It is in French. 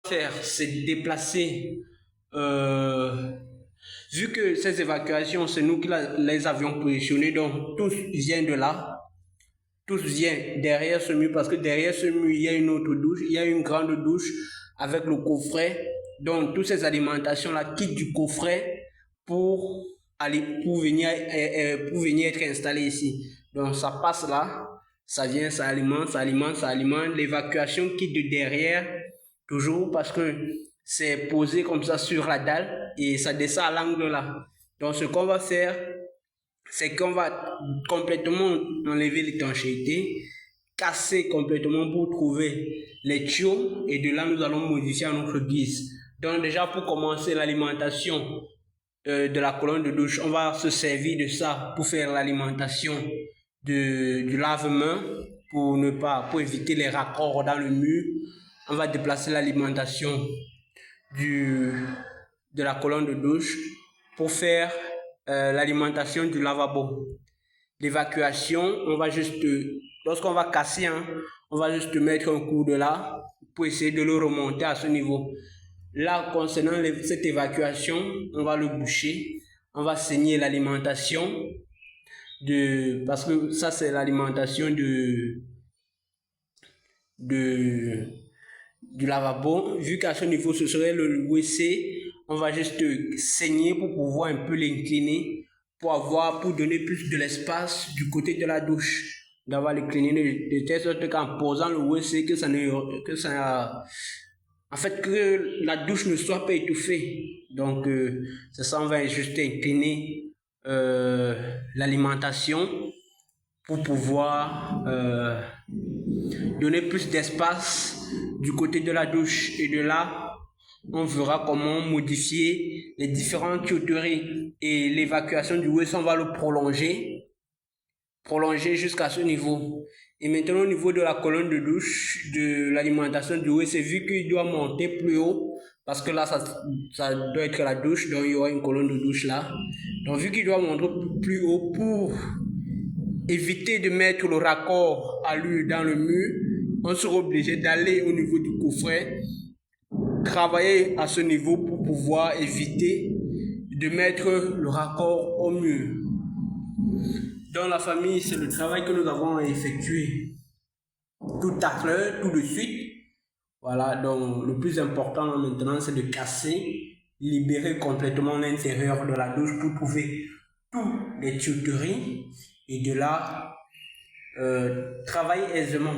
Faire, c'est déplacer. Vu que ces évacuations, c'est nous qui les avions positionnées, donc tous viennent de là, tous viennent derrière ce mur, parce que derrière ce mur, il y a une autre douche, il y a une grande douche avec le coffret. Donc toutes ces alimentations-là quittent du coffret pour venir être installées ici. Donc ça passe là, ça vient, ça alimente, ça alimente, ça alimente. L'évacuation quitte de derrière, toujours parce que c'est posé comme ça sur la dalle et ça descend à l'angle là. Donc ce qu'on va faire, c'est qu'on va complètement enlever l'étanchéité, casser complètement pour trouver les tuyaux et de là nous allons modifier à notre guise. Donc déjà pour commencer l'alimentation de la colonne de douche, on va se servir de ça pour faire l'alimentation du lave-main pour éviter les raccords dans le mur. On va déplacer l'alimentation de la colonne de douche pour faire l'alimentation du lavabo. L'évacuation, on va juste, lorsqu'on va casser, on va juste mettre un coup de là pour essayer de le remonter à ce niveau. Là, concernant cette évacuation, on va le boucher, on va saigner l'alimentation parce que ça c'est l'alimentation du lavabo. Vu qu'à ce niveau ce serait le WC, on va juste saigner pour pouvoir un peu l'incliner pour donner plus de l'espace du côté de la douche, d'avoir l'incliné de telle sorte qu'en posant le WC que la douche ne soit pas étouffée. Donc c'est ça, on va juste incliner l'alimentation pour pouvoir donner plus d'espace du côté de la douche. Et de là, on verra comment modifier les différentes tuyauteries. Et l'évacuation du WC, on va le prolonger jusqu'à ce niveau. Et maintenant, au niveau de la colonne de douche, de l'alimentation du WC, vu qu'il doit monter plus haut, parce que là, ça doit être la douche, donc il y aura une colonne de douche là. Donc, vu qu'il doit monter plus haut pour éviter de mettre le raccord à lui dans le mur, on sera obligé d'aller au niveau du coffret, travailler à ce niveau pour pouvoir éviter de mettre le raccord au mur. Dans la famille, c'est le travail que nous avons effectué tout à l'heure, tout de suite. Voilà, donc le plus important maintenant, c'est de casser, libérer complètement l'intérieur de la douche pour trouver toutes les tuyauteries et de là, travailler aisément.